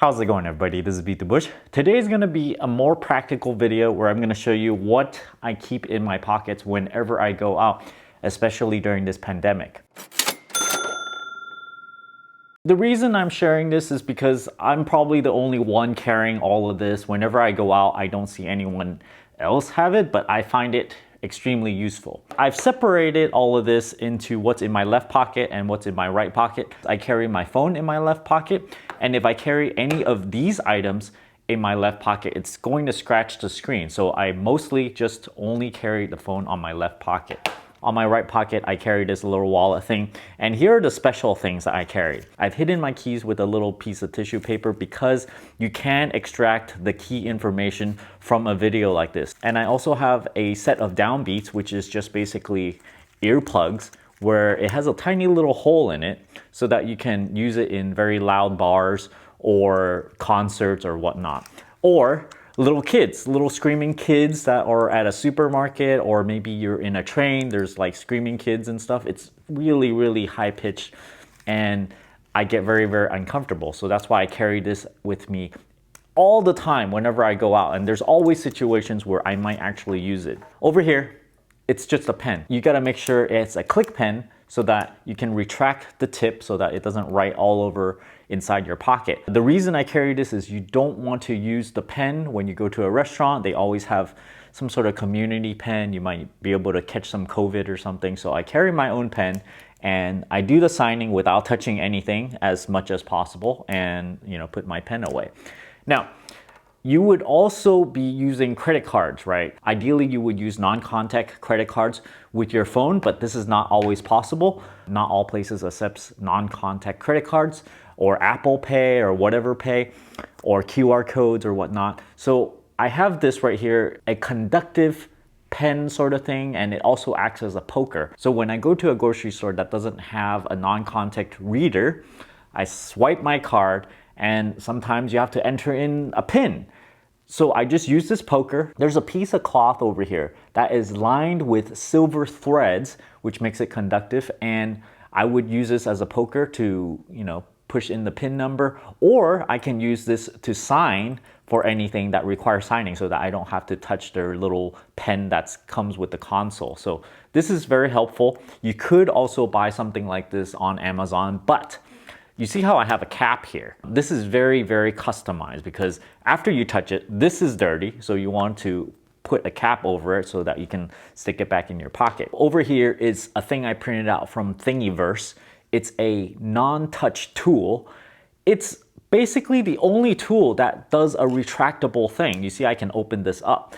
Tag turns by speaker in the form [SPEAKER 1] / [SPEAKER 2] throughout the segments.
[SPEAKER 1] How's it going, everybody? This is BeatTheBush. Today is going to be a more practical video where I'm going to show you what I keep in my pockets whenever I go out, especially during this pandemic. The reason I'm sharing this is because I'm probably the only one carrying all of this. Whenever I go out, I don't see anyone else have it, but I find it extremely useful. I've separated all of this into what's in my left pocket and what's in my right pocket. I carry my phone in my left pocket, and if I carry any of these items in my left pocket, it's going to scratch the screen. So I mostly just only carry the phone on my left pocket. On my right pocket, I carry this little wallet thing. And here are the special things that I carry. I've hidden my keys with a little piece of tissue paper because you can extract the key information from a video like this. And I also have a set of downbeats, which is just basically earplugs, where it has a tiny little hole in it so that you can use it in very loud bars or concerts or whatnot. Or little kids, little screaming kids that are at a supermarket, or maybe you're in a train, there's like screaming kids and stuff. It's really, really high pitched and I get very, very uncomfortable. So that's why I carry this with me all the time whenever I go out. And there's always situations where I might actually use it. Over here, it's just a pen. You gotta make sure it's a click pen so that you can retract the tip so that it doesn't write all over inside your pocket. The reason I carry this is you don't want to use the pen when you go to a restaurant. They always have some sort of community pen. You might be able to catch some COVID or something. So I carry my own pen and I do the signing without touching anything as much as possible and put my pen away. Now, you would also be using credit cards, right? Ideally, you would use non-contact credit cards with your phone, but this is not always possible. Not all places accept non-contact credit cards or Apple Pay or whatever Pay or QR codes or whatnot. So I have this right here, a conductive pen sort of thing, and it also acts as a poker. So when I go to a grocery store that doesn't have a non-contact reader, I swipe my card and sometimes you have to enter in a PIN. So I just use this poker. There's a piece of cloth over here that is lined with silver threads, which makes it conductive. And I would use this as a poker to, push in the PIN number, or I can use this to sign for anything that requires signing so that I don't have to touch their little pen that comes with the console. So this is very helpful. You could also buy something like this on Amazon, but you see how I have a cap here? This is very, very customized because after you touch it, this is dirty. So you want to put a cap over it so that you can stick it back in your pocket. Over here is a thing I printed out from Thingiverse. It's a non-touch tool. It's basically the only tool that does a retractable thing. You see, I can open this up.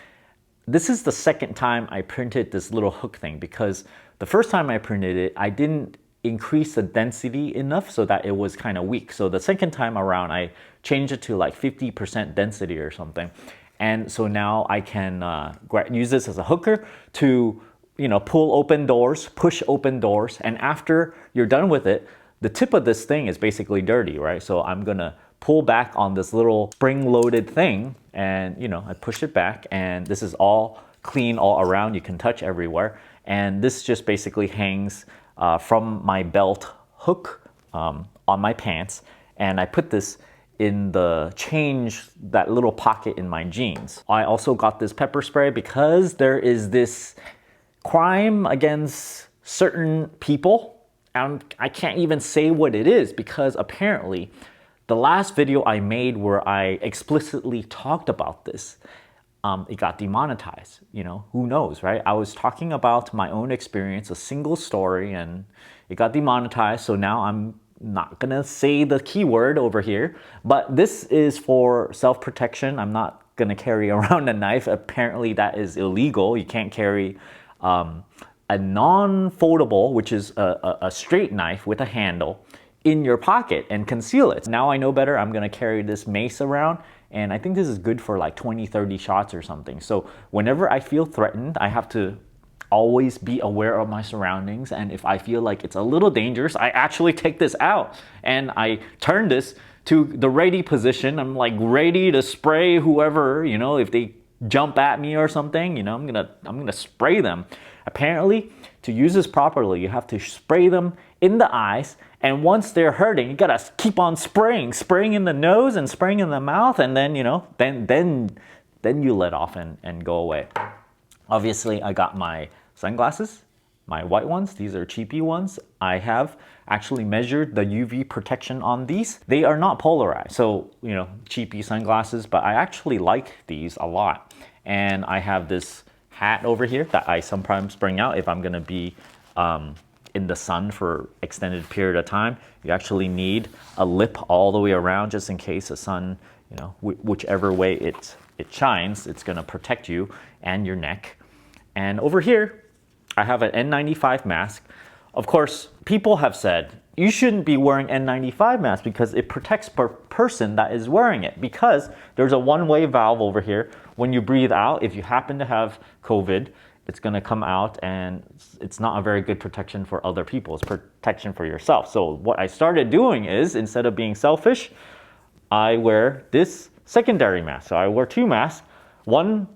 [SPEAKER 1] This is the second time I printed this little hook thing because the first time I printed it, I didn't increase the density enough so that it was kind of weak. So the second time around, I changed it to like 50% density or something. And so now I can use this as a hooker to pull open doors, push open doors. And after you're done with it, the tip of this thing is basically dirty, right? So I'm gonna pull back on this little spring-loaded thing and I push it back and this is all clean all around. You can touch everywhere. And this just basically hangs from my belt hook on my pants, and I put this in the change, that little pocket in my jeans. I also got this pepper spray because there is this crime against certain people, and I can't even say what it is because apparently the last video I made where I explicitly talked about this, it got demonetized. Who knows, right? I was talking about my own experience, a single story, and it got demonetized. So now I'm not gonna say the keyword over here, but this is for self-protection. I'm not gonna carry around a knife. Apparently that is illegal. You can't carry a non-foldable, which is a straight knife with a handle, in your pocket and conceal it. Now I know better. I'm gonna carry this mace around, and I think this is good for like 20-30 shots or something. So whenever I feel threatened, I have to always be aware of my surroundings, and if I feel like it's a little dangerous, I actually take this out and I turn this to the ready position. I'm like ready to spray whoever, if they jump at me or something, I'm gonna spray them. Apparently, to use this properly, you have to spray them in the eyes, and once they're hurting, you gotta keep on spraying in the nose and spraying in the mouth, and then, you know, then you let off and go away. Obviously, I got my sunglasses, my white ones. These are cheapy ones. I have actually measured the UV protection on these. They are not polarized, so, you know, cheapy sunglasses, but I actually like these a lot. And I have this hat over here that I sometimes bring out if I'm gonna be in the sun for extended period of time. You actually need a lip all the way around just in case the sun, you know, whichever way it shines, it's gonna protect you and your neck. And over here, I have an N95 mask. Of course, people have said you shouldn't be wearing N95 mask because it protects per person that is wearing it, because there's a one-way valve over here. When you breathe out, if you happen to have COVID, it's gonna come out, and it's not a very good protection for other people. It's protection for yourself. So what I started doing is, instead of being selfish, I wear this secondary mask. So I wear two masks, one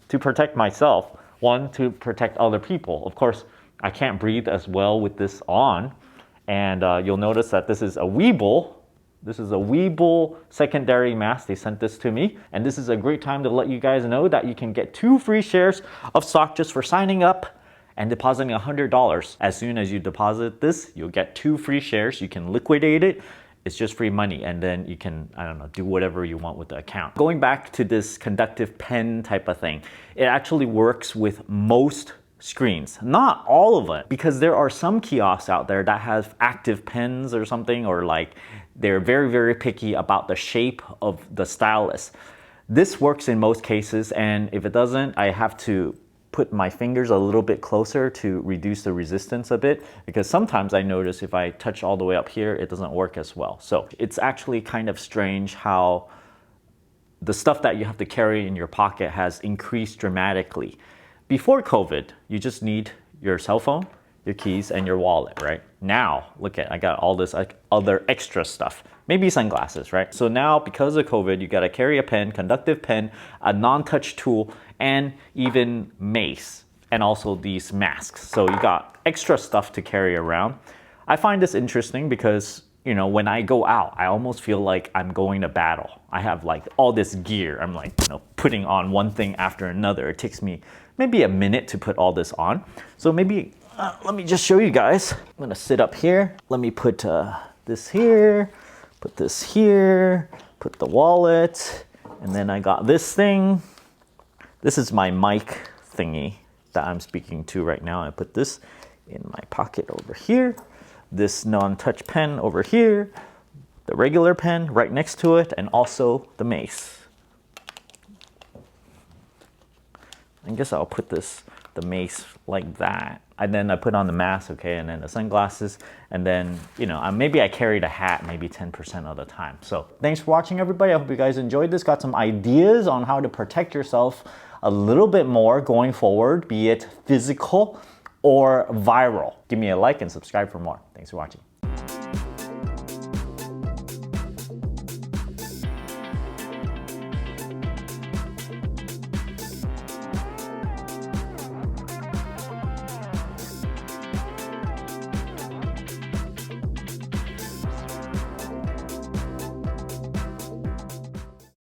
[SPEAKER 1] to protect myself, one to protect other people. Of course, I can't breathe as well with this on. And you'll notice that this is a Weeble. This is a Weeble secondary mask. They sent this to me. And this is a great time to let you guys know that you can get 2 free shares of stock just for signing up and depositing $100. As soon as you deposit this, you'll get 2 free shares. You can liquidate it. It's just free money, and then you can, I don't know, do whatever you want with the account. Going back to this conductive pen type of thing, it actually works with most screens, not all of it, because there are some kiosks out there that have active pens or something, or like they're very, very picky about the shape of the stylus. This works in most cases, and if it doesn't, I have to put my fingers a little bit closer to reduce the resistance a bit, because sometimes I notice if I touch all the way up here, it doesn't work as well. So it's actually kind of strange how the stuff that you have to carry in your pocket has increased dramatically. Before COVID, you just need your cell phone, your keys, and your wallet, right? Now, look at, I got all this like other extra stuff. Maybe sunglasses, right? So now, because of COVID, you gotta carry a pen, conductive pen, a non-touch tool, and even mace, and also these masks. So you got extra stuff to carry around. I find this interesting because, you know, when I go out, I almost feel like I'm going to battle. I have like all this gear. I'm like, you know, putting on one thing after another. It takes me maybe a minute to put all this on. So maybe, let me just show you guys. I'm gonna sit up here. Let me put this here, put this here, put the wallet, and then I got this thing. This is my mic thingy that I'm speaking to right now. I put this in my pocket over here, this non-touch pen over here, the regular pen right next to it, and also the mace. I guess I'll put the mace like that. And then I put on the mask, okay, and then the sunglasses, and then, you know, maybe I carried a hat maybe 10% of the time. So thanks for watching, everybody. I hope you guys enjoyed this, got some ideas on how to protect yourself a little bit more going forward, be it physical or viral. Give me a like and subscribe for more. Thanks for watching.